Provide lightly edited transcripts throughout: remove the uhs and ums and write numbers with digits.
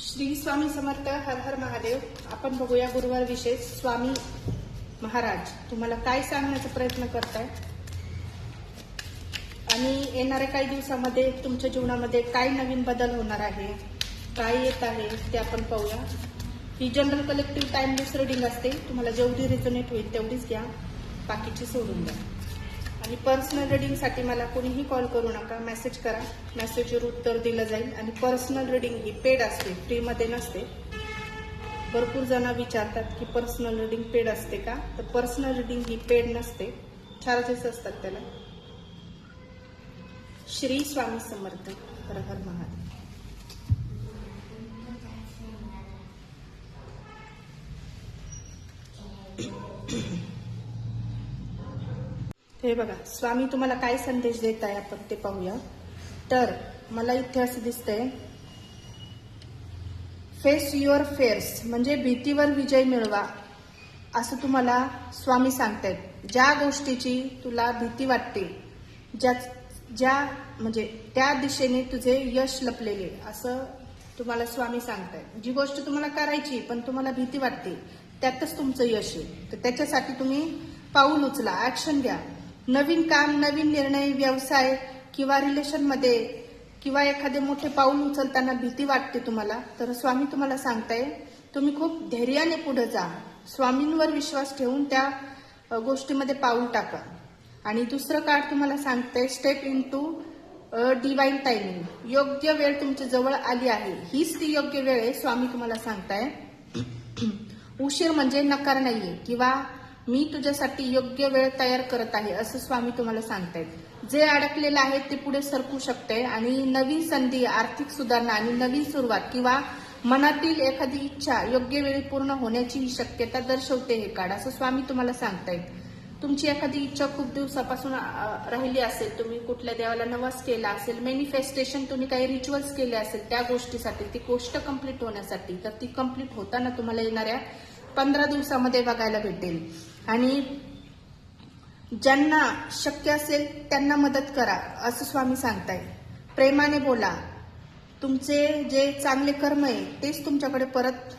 श्री स्वामी समर्थ. हर हर महादेव. आपण बघूया गुरुवार विषय. स्वामी महाराज तुम्हाला काय सांगण्याचा प्रयत्न करताय आणि येणाऱ्या काही दिवसामध्ये तुमच्या जीवनामध्ये काय नवीन बदल होणार आहे, काय येत आहे ते आपण पाहूया. ही जनरल कलेक्टिव्ह टाइमलेस रीडिंग असते. तुम्हाला जेवढी रिझोनेट होईल तेवढीच घ्या, बाकीची सोडून द्या. आणि पर्सनल रीडिंगसाठी मला कोणीही कॉल करू नका, मेसेज करा. मेसेजवर उत्तर दिलं जाईल. आणि पर्सनल रीडिंग ही पेड असते, फ्रीमध्ये नसते. भरपूर जण विचारतात की पर्सनल रीडिंग पेड असते का, तर पर्सनल रीडिंग ही पेड नसते, चार्जेस असतात त्याला. श्री स्वामी समर्थ. हर हर महादेव. हे बघा, स्वामी तुम्हाला काय संदेश देत आहे आपण ते पाहूया. तर मला इथे असं दिसतंय, फेस युअर फेअर्स म्हणजे भीतीवर विजय मिळवा, असं तुम्हाला स्वामी सांगतायत. ज्या गोष्टीची तुला भीती वाटते, ज्या म्हणजे त्या दिशेने तुझे यश लपलेले, असं तुम्हाला स्वामी सांगतायत. जी गोष्ट तुम्हाला करायची पण तुम्हाला भीती वाटते, त्यातच तुमचं यश आहे. तर त्याच्यासाठी तुम्ही पाऊल उचला, ऍक्शन घ्या. नवीन काम, नवीन निर्णय, व्यवसाय किंवा रिलेशनमध्ये किंवा एखादे मोठे पाऊल उचलताना भीती वाटते तुम्हाला, तर स्वामी तुम्हाला सांगताय तुम्ही खूप धैर्याने पुढे जा. स्वामींवर विश्वास ठेवून त्या गोष्टीमध्ये पाऊल टाका. आणि दुसरं कार्ड तुम्हाला सांगताय, step into divine timing. योग्य वेळ तुमच्या जवळ आली आहे, हीच ती योग्य वेळ आहे. स्वामी तुम्हाला सांगताय उशीर म्हणजे नकार नाहीये, किंवा मी तुझ्यासाठी योग्य वेळ तयार करत आहे, असं स्वामी तुम्हाला सांगतायत. जे अडकलेलं आहे ते पुढे सरकू शकते. आणि नवीन संधी, आर्थिक सुधारणा आणि नवीन सुरुवात किंवा मनातील एखादी इच्छा योग्य वेळी पूर्ण होण्याची ही शक्यता दर्शवते हे कार्ड, असं स्वामी तुम्हाला सांगतायत. तुमची एखादी इच्छा खूप दिवसापासून राहिली असेल, तुम्ही कुठल्या देवाला नवस केला असेल, मॅनिफेस्टेशन तुम्ही काही रिच्युअल्स केले असेल त्या गोष्टीसाठी, ती गोष्ट कंप्लीट होण्यासाठी, तर ती कंप्लीट होताना तुम्हाला येणाऱ्या 15 दिवसामध्ये बघायला भेटेल. आणि ज्यांना शक्य असेल त्यांना मदत करा, असं स्वामी सांगताय. प्रेमाने बोला. तुमचे जे चांगले कर्म आहे तेच तुमच्याकडे परत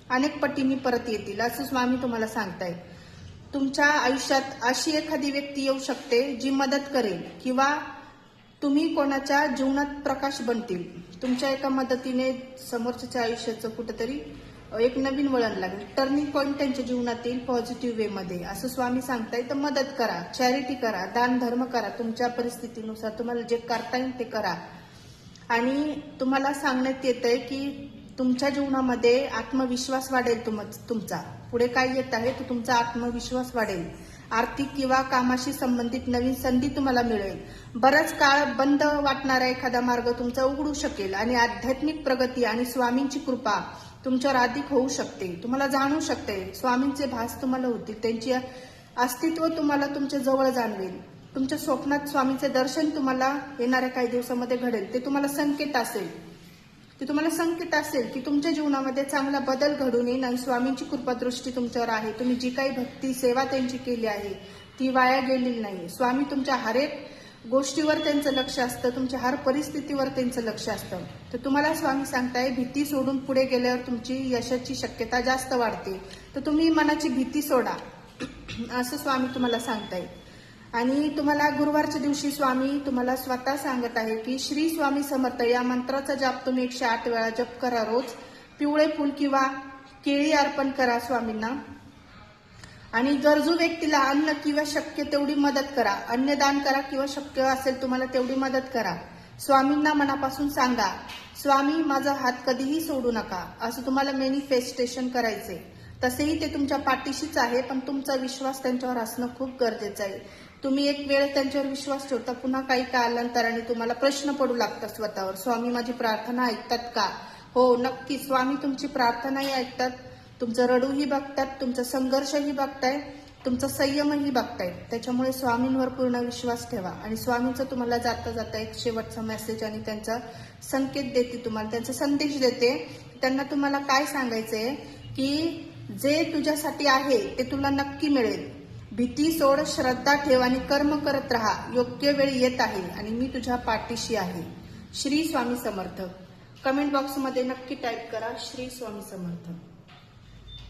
अनेक पटींनी परत येतील, असं स्वामी तुम्हाला सांगताय. तुमच्या आयुष्यात अशी एखादी व्यक्ती येऊ शकते जी मदत करेल, किंवा तुम्ही कोणाच्या जीवनात प्रकाश बनतील. तुमच्या एका मदतीने समोरच्या आयुष्याचं कुठेतरी एक नवीन वळण लागेल, टर्निंग पॉईंट त्यांच्या जीवनात येईल पॉझिटिव्ह वे मध्ये, असं स्वामी सांगताय. तर मदत करा, चॅरिटी करा, दान धर्म करा. तुमच्या परिस्थितीनुसार तुम्हाला जे करता येईल ते करा. आणि तुम्हाला सांगण्यात येतंय की तुमच्या जीवनामध्ये आत्मविश्वास वाढेल. तुमचा पुढे काय येत आहे तर तुमचा आत्मविश्वास वाढेल. आर्थिक किंवा कामाशी संबंधित नवीन संधी तुम्हाला मिळेल. बराच काळ बंद वाटणारा एखादा मार्ग तुमचा उघडू शकेल. आणि आध्यात्मिक प्रगती आणि स्वामींची कृपा तुमच्यावर अधिक होऊ शकते. तुम्हाला जाणू शकते, स्वामींचे भास तुम्हाला होतील, त्यांचे अस्तित्व तुम्हाला तुमच्या जवळ जाणवेल. तुमच्या स्वप्नात स्वामींचे दर्शन तुम्हाला येणाऱ्या काही दिवसामध्ये घडेल. ते तुम्हाला संकेत असेल की तुमच्या जीवनामध्ये चांगला बदल घडून येईल. आणि स्वामींची कृपादृष्टी तुमच्यावर आहे. तुम्ही जी काही भक्ती सेवा त्यांची केली आहे ती वाया गेलेली नाही. स्वामी तुमच्या हरेक गोष्टीवर त्यांचं लक्ष असतं, तुमच्या हर परिस्थितीवर त्यांचं लक्ष असतं. तर तुम्हाला स्वामी सांगताय, भीती सोडून पुढे गेल्यावर तुमची यशाची शक्यता जास्त वाढते. तर तुम्ही मनाची भीती सोडा, असं स्वामी तुम्हाला सांगताय. आणि तुम्हाला गुरुवारच्या दिवशी स्वामी तुम्हाला स्वतः सांगत आहे की श्री स्वामी समर्थ या मंत्राचा जाप तुम्ही 108 वेळा जप करा रोज. पिवळे फूल किंवा केळी अर्पण करा स्वामींना. आणि गरजू व्यक्तीला अन्न किंवा शक्य तेवढी मदत करा. अन्नदान करा किंवा शक्य असेल तुम्हाला तेवढी मदत करा. स्वामींना मनापासून सांगा, स्वामी माझा हात कधीही सोडू नका, असं तुम्हाला मॅनिफेस्टेशन करायचे. तसेही ते तुमच्या पाठीशीच आहे, पण तुमचा विश्वास त्यांच्यावर असणं खूप गरजेचं आहे. तुम्ही एक वेळ त्यांच्यावर विश्वास ठेवता, पुन्हा काही कालांतराने तुम्हाला प्रश्न पडू लागतात स्वतःवर, स्वामी माझी प्रार्थना ऐकतात का? हो, नक्की स्वामी तुमची प्रार्थनाही ऐकतात. तुमचं रडूही बघतात, तुमचा संघर्षही बघताय, तुमचा संयमही बघताय. त्याच्यामुळे स्वामींवर पूर्ण विश्वास ठेवा. आणि स्वामींचं तुम्हाला जाता जाता एक शेवटचा मेसेज आणि त्यांचा संकेत देते, तुम्हाला त्यांचा संदेश देते. त्यांना तुम्हाला काय सांगायचंय की जे तुझ्यासाठी आहे ते तुला नक्की मिळेल. भीती सोड, श्रद्धा ठेव आणि कर्म करत राहा. योग्य वेळ येत आहे आणि मी तुझ्या पाठीशी आहे. श्री स्वामी समर्थ. कमेंट बॉक्समध्ये नक्की टाईप करा श्री स्वामी समर्थ.